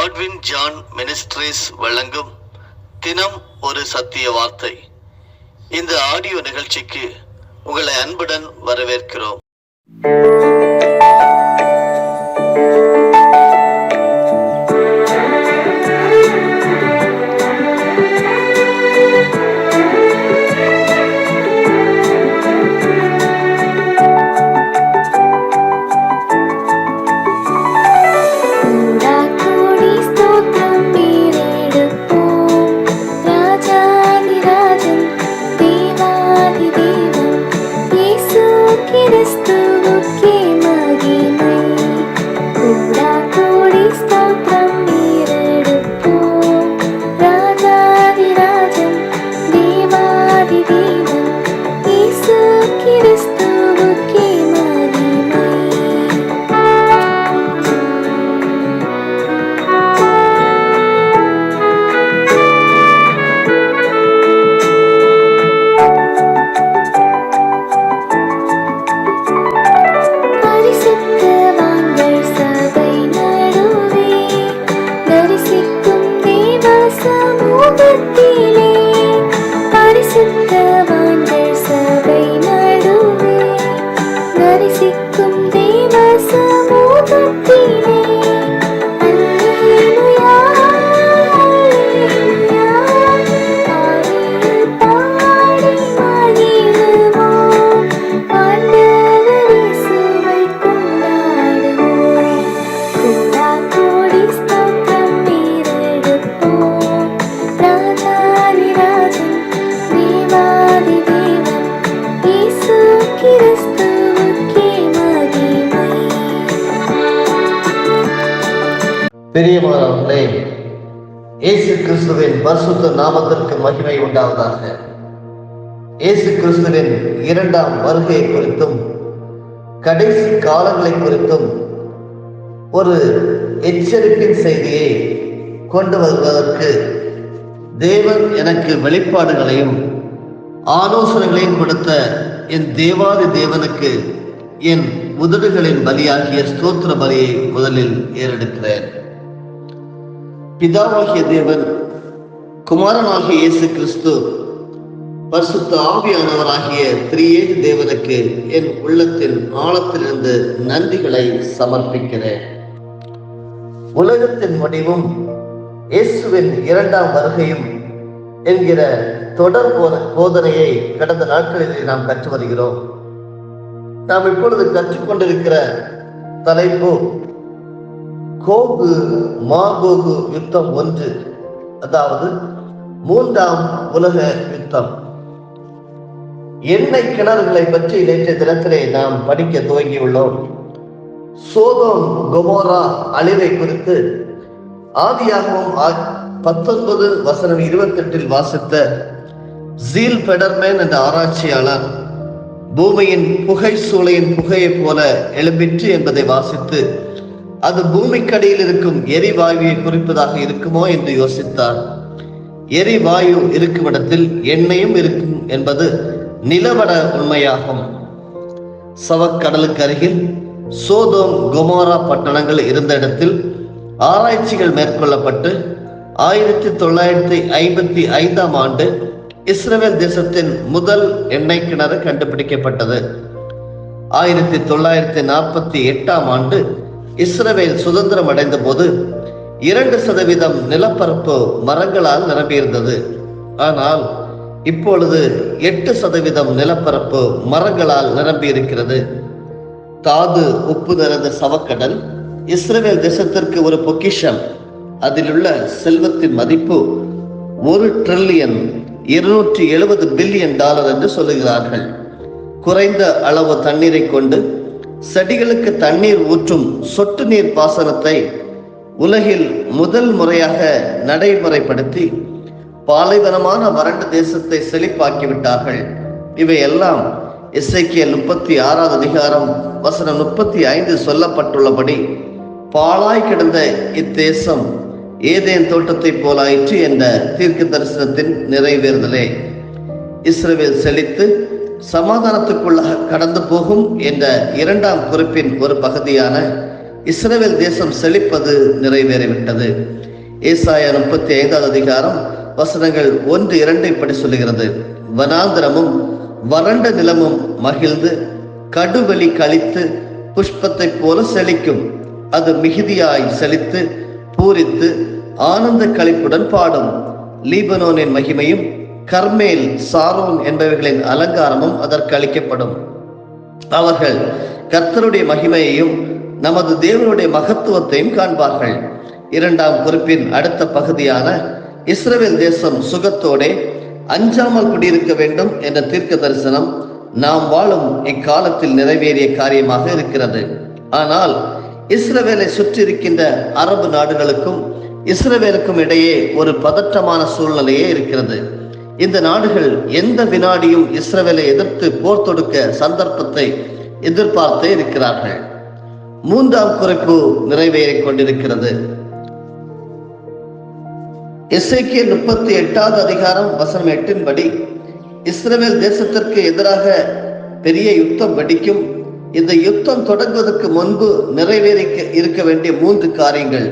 Godwin John ministries வழங்கும் தினம் ஒரு சத்திய வார்த்தை. இந்த ஆடியோ நிகழ்ச்சிக்கு உங்களை அன்புடன் வரவேற்கிறோம். பிரியமானவர்களே, இயேசு கிறிஸ்துவின் பரிசுத்த நாமத்திற்கு மகிமை உண்டாவதாக. இயேசு கிறிஸ்துவின் இரண்டாம் வருகை குறித்தும் கடைசி காலங்களை குறித்தும் ஒரு எச்சரிப்பின் செய்தியை கொண்டு வருவதற்கு தேவன் எனக்கு வெளிப்பாடுகளையும் ஆலோசனைகளையும் கொடுத்த என் தேவாதி தேவனுக்கு என் உதடுகளின் பலியாகிய ஸ்தோத்திர பலியை முதலில் ஏறெடுக்கிறேன். பிதாவாகிய தேவன், குமாரனாகிய இயேசு கிறிஸ்து, பரிசுத்த ஆவியானவராகிய திரியேக தேவனுக்கு என் உள்ளத்தின் ஆழத்திலிருந்து நன்றிகளை சமர்ப்பிக்கிறேன். உலகத்தின் முடிவும் இயேசுவின் இரண்டாம் வருகையும் என்கிற தொடர் போதனையை கடந்த நாட்களில் நாம் கற்று வருகிறோம். நாம் இப்பொழுது கற்றுக்கொண்டிருக்கிற தலைப்பு கோகு மாகோகு யுத்தம் 1, அதாவது மூன்றாம் உலக யுத்தம். எண்ணெய் கிணறுகளை பற்றி நேற்றைய தினத்திலே நாம் படிக்க துவங்கியுள்ளோம். சோதோம் கொமோரா அழிவை குறித்து ஆதியாகமம் 19:28 வாசித்த ஜீல் பெடர்மேன் என்ற ஆராய்ச்சியாளர் பூமியின் புகை சூளையின் புகையை போல எழும்பிற்று என்பதை வாசித்து அது பூமிக்கடியில் இருக்கும் எரிவாயுவை குறிப்பதாக இருக்குமோ என்று யோசித்தார். எரிவாயு இருக்கும் இடத்தில் எண்ணெயும் இருக்கும் என்பது நிலவட உண்மையாகும். சவக்கடலுக்கு அருகில் சோதோம் கொமோரா பட்டணங்கள் இருந்த இடத்தில் ஆராய்ச்சிகள் மேற்கொள்ளப்பட்டு 1955 ஆண்டு இஸ்ரேல் தேசத்தின் முதல் எண்ணெய் கிணறு கண்டுபிடிக்கப்பட்டது. 1948 ஆண்டு இஸ்ரவேல் சுதந்திரம் அடைந்த போது 2% நிலப்பரப்பு மரங்களால் நிரம்பியிருந்தது. ஆனால் இப்பொழுது 8% நிலப்பரப்பு மரங்களால் நிரம்பி இருக்கிறது. தாது உப்பு நிறைந்த சவக்கடல் இஸ்ரவேல் தேசத்திற்கு ஒரு பொக்கிஷம். அதில் உள்ள செல்வத்தின் மதிப்பு $1,270 பில்லியன் என்று சொல்லுகிறார்கள். குறைந்த அளவு தண்ணீரை கொண்டு செடிகளுக்கு தண்ணீர் ஊற்றும் சொட்டு நீர் பாசனத்தை உலகில் முதல் முறையாக நடைமுறைப்படுத்தி பாலைவனமான வறண்ட தேசத்தை செழிப்பாக்கிவிட்டார்கள். இவையெல்லாம் எசேக்கியேல் 36:35 சொல்லப்பட்டுள்ளபடி பாழாய் கிடந்த இத்தேசம் ஏதேன் தோட்டத்தை போலாயிற்று என்ற தீர்க்க தரிசனத்தின் நிறைவேறுதலே. இஸ்ரவேல் செழித்து சமாதானத்துக்குள்ளாக கடந்து போகும் என்ற இரண்டாம் குறிப்பின் ஒரு பகுதியான இஸ்ரவேல் தேசம் செழிப்பது நிறைவேறிவிட்டது. ஏசாயா 35 அதிகாரம் வசனங்கள் 1-2 இப்படி சொல்லுகிறது: வனாந்திரமும் வறண்ட நிலமும் மகிழ்ந்து கடுவெளி கழித்து புஷ்பத்தை போல செழிக்கும். அது மிகுதியாய் செழித்து பூரித்து ஆனந்த களிப்புடன் பாடும். லீபனோனின் மகிமையும் கர்மேல், சாரோன் என்பவைகளின் அலங்காரமும் அதற்கு அளிக்கப்படும். அவர்கள் கர்த்தருடைய மகிமையையும் நமது தேவனுடைய மகத்துவத்தையும் காண்பார்கள். 2ஆம் குறிப்பின் அடுத்த பகுதியான இஸ்ரவேல் தேசம் சுகத்தோடே அஞ்சாமல் குடியிருக்க வேண்டும் என்ற தீர்க்க தரிசனம் நாம் வாழும் இக்காலத்தில் நிறைவேறிய காரியமாக இருக்கிறது. ஆனால் இஸ்ரவேலை சுற்றி இருக்கின்ற அரபு நாடுகளுக்கும் இஸ்ரவேலுக்கும் இடையே ஒரு பதற்றமான சூழ்நிலையே இருக்கிறது. இந்த நாடுகள் எந்த வினாடியும் இஸ்ரவேலை எதிர்த்து போர் தொடுக்க சந்தர்ப்பத்தை எதிர்பார்த்தே இருக்கிறார்கள். 3ஆம் குறிப்பு நிறைவேறிக் கொண்டிருக்கிறது. எசேக்கியேல் 38 அதிகாரம் வசனம் 8 படி இஸ்ரவேல் தேசத்திற்கு எதிராக பெரிய யுத்தம் வெடிக்கும். இந்த யுத்தம் தொடங்குவதற்கு முன்பு நிறைவேறி இருக்க வேண்டிய 3 காரியங்கள்.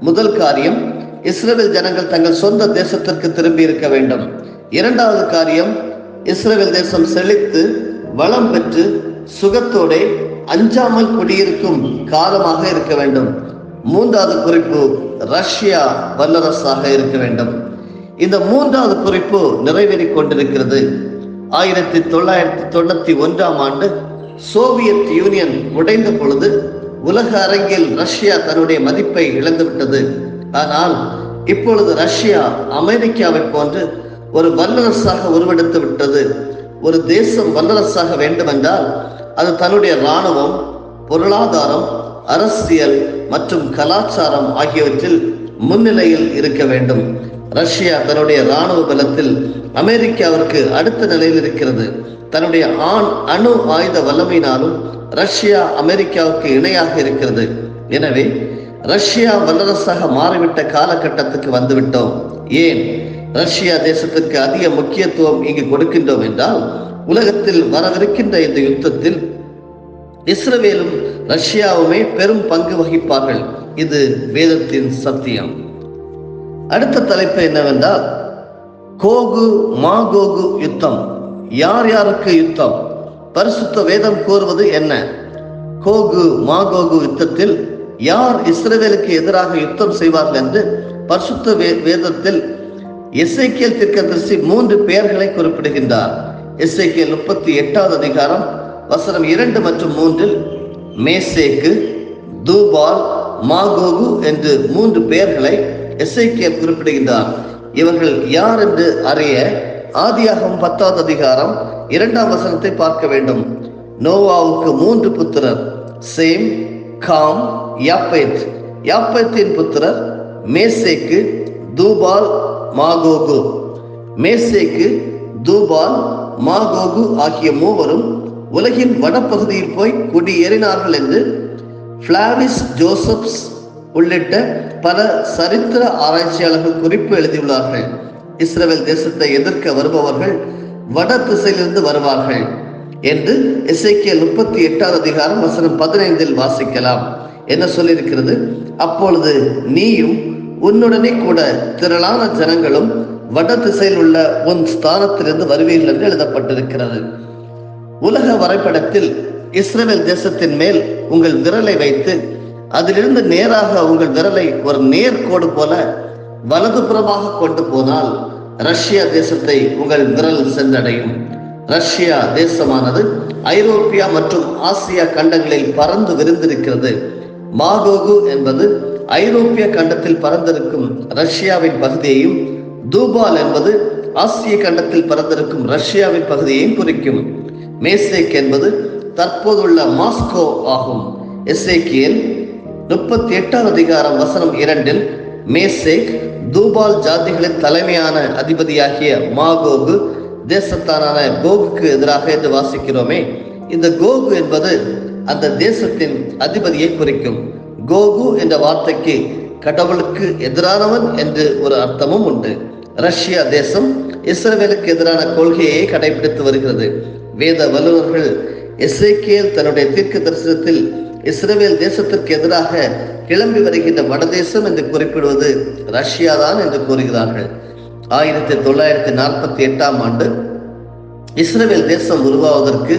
முதல் காரியம், இஸ்ரவேல் ஜனங்கள் தங்கள் சொந்த தேசத்திற்கு திரும்பி இருக்க வேண்டும். 2வது காரியம், இஸ்ரவேல் தேசம் செழித்து வளம் பெற்று சுகத்தோட அஞ்சாமல் குடியிருக்கும் காலமாக இருக்க வேண்டும். 3வது குறிப்பு, ரஷ்யா வல்லரசாக இருக்க வேண்டும். இந்த 3வது குறிப்பு நிறைவேறிக் கொண்டிருக்கிறது. 1991ஆம் ஆண்டு சோவியத் யூனியன் உடைந்த பொழுது உலக அரங்கில் ரஷ்யா தன்னுடைய மதிப்பை இழந்துவிட்டது. ஆனால் இப்பொழுது ரஷ்யா அமெரிக்காவை போன்று ஒரு வல்லரசாக உருவெடுத்து விட்டது. ஒரு தேசம் வல்லரசாக வேண்டுமென்றால் அது தன்னுடைய இராணுவம், பொருளாதாரம், அரசியல் மற்றும் கலாச்சாரம் ஆகியவற்றில் முன்னிலையில் இருக்க வேண்டும். ரஷ்யா தன்னுடைய இராணுவ பலத்தில் அமெரிக்காவிற்கு அடுத்த நிலையில் இருக்கிறது. தன்னுடைய அணு ஆயுத வல்லமையினாலும் ரஷ்யா அமெரிக்காவுக்கு இணையாக இருக்கிறது. எனவே ரஷ்யா வல்லரசாக மாறிவிட்ட காலகட்டத்துக்கு வந்துவிட்டோம். ஏன் ரஷ்யா தேசத்திற்கு அதிக முக்கியத்துவம் இங்கு கொடுக்கின்றோம் என்றால், உலகத்தில் வரவிருக்கின்ற இந்த யுத்தத்தில் இஸ்ரவேலும் ரஷ்யாவுமே பெரும் பங்கு வகிப்பார்கள். இது வேதத்தின் சத்தியம். அடுத்த தலைப்பு என்னவென்றால், கோகு மாகோகு யுத்தம். யார் யாருக்கு யுத்தம்? பரிசுத்த வேதம் கூறுவது என்ன? கோகு மாகோகு யுத்தத்தில் யார் இஸ்ரவேலுக்கு எதிராக யுத்தம் செய்வார்கள் என்று பரிசுத்த வேதத்தில் எசேக்கியேல் தீர்க்கதரிசி 3 பெயர்களை குறிப்பிடுகின்றார். எசேக்கியேல் 38 அதிகாரம் வசனம் 2 மற்றும் 3 மேசேக்கு, தூபால், மாகோகு என்று 3 பெயர்களை எசேக்கியேல் குறிப்பிடுகின்றார். இவர்கள் யார் என்று அறிய ஆதியாகமம் 10 அதிகாரம் 2ஆம் வசனத்தை பார்க்க வேண்டும். நோவாவுக்கு 3 புத்திரர், சேம், காம், யாப்பேத். யாப்பேத்தின் புத்திரர் மேசேக்கு, தூபால், மாகோகு. மேசேக்கு, தூபால், மாகோகு ஆகிய 3வரும் உலகின் வடப்பகுதியில் போய் குடியேறினார்கள் என்று பிளாவிஸ் ஜோசப்ஸ் உள்ளிட்ட பல சரித்திர ஆராய்ச்சியாளர்கள் குறிப்பு எழுதியுள்ளார்கள். இஸ்ரவேல் தேசத்தை எதிர்க்க வருபவர்கள் வட திசையிலிருந்து வருவார்கள் என்று எசேக்கியேல் 38 அதிகாரம் வசனம் 15 வாசிக்கலாம். என்ன சொல்லியிருக்கிறது? அப்பொழுது நீயும் உன்னுடனே கூட திரளான ஜனங்களும் வட திசையில் உள்ள உன் ஸ்தானத்திலிருந்து வருவீர்கள் என்று எழுதப்பட்டிருக்கிறது. உலக வரைபடத்தில் இஸ்ரவேல் தேசத்தின் மேல் உங்கள் விரலை வைத்து அதிலிருந்து நேராக உங்கள் விரலை ஒரு நேர்கோடு போல வலதுபுறமாக கொண்டு போனால் ரஷ்யா தேசத்தை உங்கள் விரல் சென்றடையும். ரஷ்யா தேசமானது ஐரோப்பியா மற்றும் ஆசியா கண்டங்களில் பறந்து விரிந்திருக்கிறது. மாகோகு என்பது ஐரோப்பிய கண்டத்தில் பறந்திருக்கும் ரஷ்யாவின் பகுதியையும், தூபால் என்பது ஆசிய கண்டத்தில் பறந்திருக்கும் ரஷ்யாவின் பகுதியையும் குறிக்கும். மேசேக் என்பது தற்போதுள்ள மாஸ்கோ ஆகும். எசேக்கியேல் 38 அதிகாரம் வசனம் 2 மேசேக், தூபால் ஜாதிகளின் தலைமையான அதிபதியாகிய மாகோகு தேசத்தான கோகுக்கு எதிராக என்று வாசிக்கிறோமே. இந்த கோகு என்பது அந்த தேசத்தின் அதிபதியை குறிக்கும். கோகு என்ற வார்த்தைக்கு கடவுளுக்கு எதிரானவன் என்று ஒரு அர்த்தமும் உண்டு. ரஷ்யா தேசம் இஸ்ரவேலுக்கு எதிரான கொள்கையை கடைபிடித்து வருகிறது. வேத வல்லுநர்கள் எசேக்கியேல் தன்னுடைய தீர்க்க தரிசனத்தில் இஸ்ரவேல் தேசத்திற்கு எதிராக கிளம்பி வருகின்ற வடதேசம் என்று குறிப்பிடுவது ரஷ்யா தான் என்று கூறுகிறார்கள். 1948 ஆண்டு இஸ்ரவேல் தேசம் உருவாவதற்கு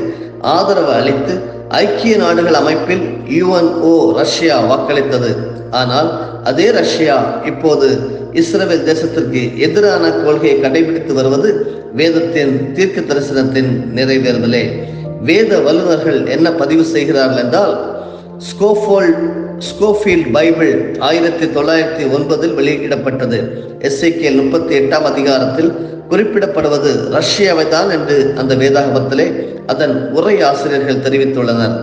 ஆதரவு அளித்து ஐக்கிய நாடுகள் அமைப்பில் UNO ரஷ்யா வாக்களித்தது. ஆனால் அதே ரஷ்யா இப்போது இஸ்ரவேல் தேசத்திற்கு எதிரான கொள்கையை கடைபிடித்து வருவது வேதத்தின் தீர்க்க தரிசனத்தின் நிறைவேறுதலே. வேத வல்லுநர்கள் என்ன பதிவு செய்கிறார்கள் என்றால், ஸ்கோஃபீல்ட் பைபிள் 1909 வெளியிடப்பட்டது. எசேக்கியேல் 38 அதிகாரத்தில் குறிப்பிடப்படுவது ரஷ்யாவை தான் என்று அந்த வேதாகமத்திலே அதன் உரை ஆசிரியர்கள் தெரிவித்துள்ளனர்.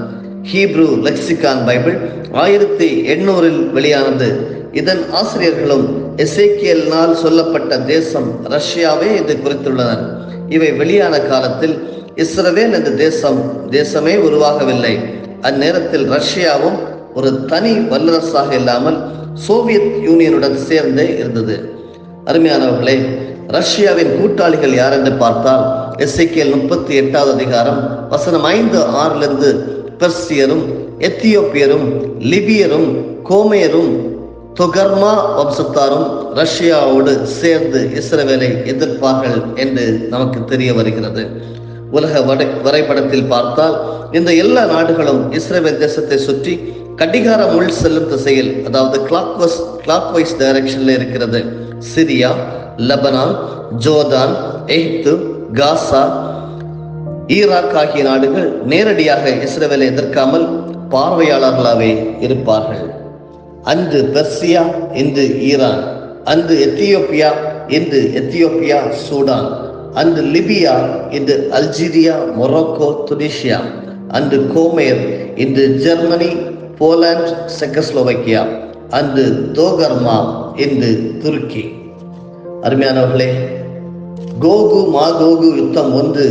ஹீப்ரு லெக்சிகான் பைபிள் 1800 வெளியானது. இதன் ஆசிரியர்களும் எசேக்கியேலினால் சொல்லப்பட்ட தேசம் ரஷ்யாவே என்று குறித்துள்ளனர். இவை வெளியான காலத்தில் இஸ்ரவேல் என்ற தேசமே உருவாகவில்லை. அந்நேரத்தில் ரஷ்யாவும் ஒரு தனி வல்லரசாக இல்லாமல் சோவியத் யூனியனுடன் சேர்ந்தே இருந்தது. அருமையானவர்களே, ரஷ்யாவின் கூட்டாளிகள் யார் என்று பார்த்தால் எசேக்கியேல் 38 அதிகாரம் வசனம் 5-6 பெர்சியரும், எத்தியோப்பியரும், லிபியரும், கோமேயரும், தொகர்மா வம்சத்தாரும் ரஷ்யாவோடு சேர்ந்து இஸ்ரவேலை எதிர்ப்பார்கள் என்று நமக்கு தெரிய வருகிறது. உலக வரைபடத்தில் பார்த்தால் இந்த எல்லா நாடுகளும் இஸ்ரவேல் தேசத்தை சுற்றி கடிகாரம் உள் செல்லும் திசையில், அதாவது கிளாக்வைஸ் டைரக்ஷன்ல இருக்கிறது. சிரியா, லெபனான், ஜோர்தான், எகிப்து, காசா, ஈராக் ஆகிய நாடுகள் நேரடியாக இஸ்ரவேலை எதிர்க்காமல் பார்வையாளர்களாகவே இருப்பார்கள். அன்று பெர்சியா, இன்று ஈரான். அன்று எத்தியோப்பியா, இன்று எத்தியோப்பியா சூடான். அன்று லிபியா, இன்று அல்ஜீரியா, மொரோக்கோ, துனிசியா. அன்று கோமேர், இன்று ஜெர்மனி, போலாந்து, செக்கஸ்லோவாக்கியா. அன்று தோகர்மா, இன்று துருக்கி. அருமையானவர்களே, கோகு மாகோகு யுத்தம் 1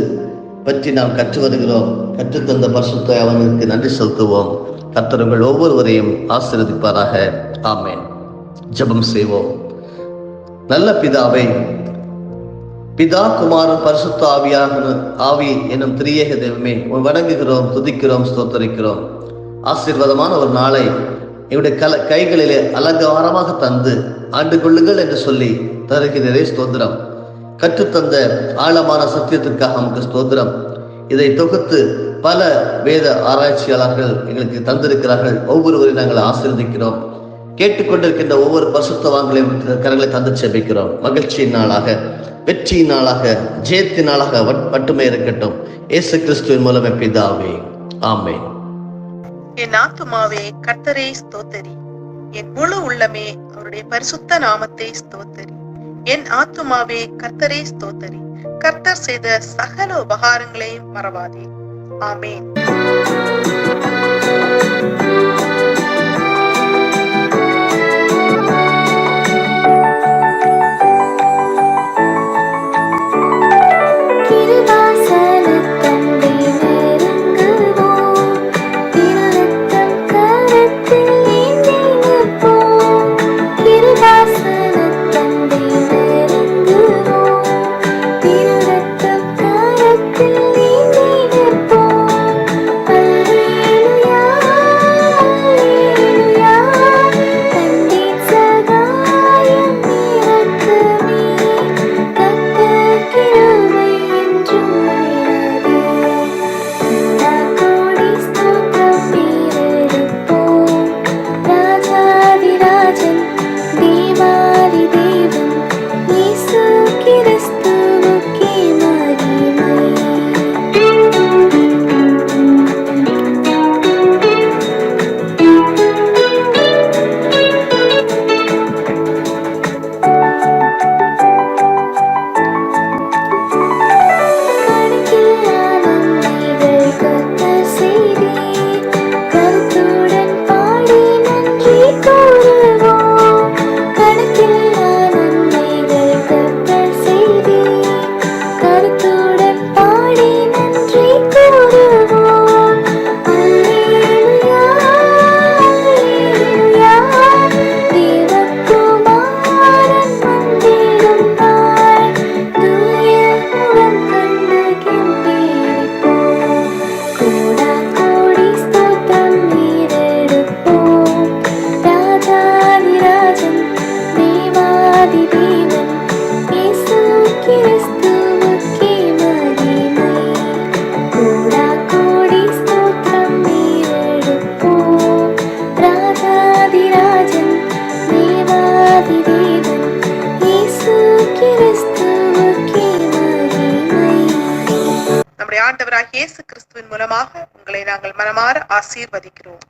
பற்றி நாம் கற்று வருகிறோம். கற்றுத்தந்த பரிசுத்த அவனுக்கு நன்றி செலுத்துவோம். கர்த்தர் உங்கள் ஒவ்வொருவரையும் ஆசீர்வதிப்பாராக. ஆமென். ஜெபம் செய்வோம். நல்ல பிதாவை, பிதா, குமாரன், பரிசுத்த ஆவி எனும் திரியேக தெய்வமே, வணங்குகிறோம், துதிக்கிறோம், ஸ்தோத்தரிக்கிறோம். ஆசீர்வாதமான ஒரு நாளை என்னுடைய கைகளிலே அலங்காரமாக தந்து ஆண்டு கொள்ளுங்கள் என்று சொல்லி தருகிறதே ஸ்தோத்திரம். கற்றுத்தந்த ஆழமான சத்தியத்திற்காக நமக்கு ஸ்தோத்திரம். இதை தொகுத்து பல வேத ஆராய்ச்சியாளர்கள் எங்களுக்கு தந்திருக்கிறார்கள். ஒவ்வொருவரையும் நாங்கள் ஆசீர்வதிக்கிறோம். கேட்டுக்கொண்டிருக்கின்ற ஒவ்வொரு பரிசுத்தவான்களையும் கரங்களை தந்து செபிக்கிறோம். மகிழ்ச்சியின் நாளாக, வெற்றியின் நாளாக, ஜெயத்தின் நாளாக மட்டுமே இருக்கட்டும். இயேசு கிறிஸ்துவின் மூலமே பிதாவே, ஆமென். என் ஆத்துமாவே கர்த்தரை ஸ்தோத்தரி, என் முழு உள்ளமே அவருடைய பரிசுத்த நாமத்தை ஸ்தோத்தரி. என் ஆத்துமாவே கர்த்தரை ஸ்தோத்தரி, கர்த்தர் செய்த சகல உபகாரங்களையும் மறவாதே. ஆமென். கிறிஸ்துவுக்கே மகிமை. கோடாகோடி ஸ்தோத்திரம் ஏறெடுப்போம். ராஜாதிராஜன் தேவாதி தேவன் இயேசு கிறிஸ்துவுக்கே மகிமை. நம்முடைய ஆண்டவராகிய இயேசு கிறிஸ்துவின் மூலமாக உங்களை நாங்கள் மனமாற ஆசீர்வதிக்கிறோம்.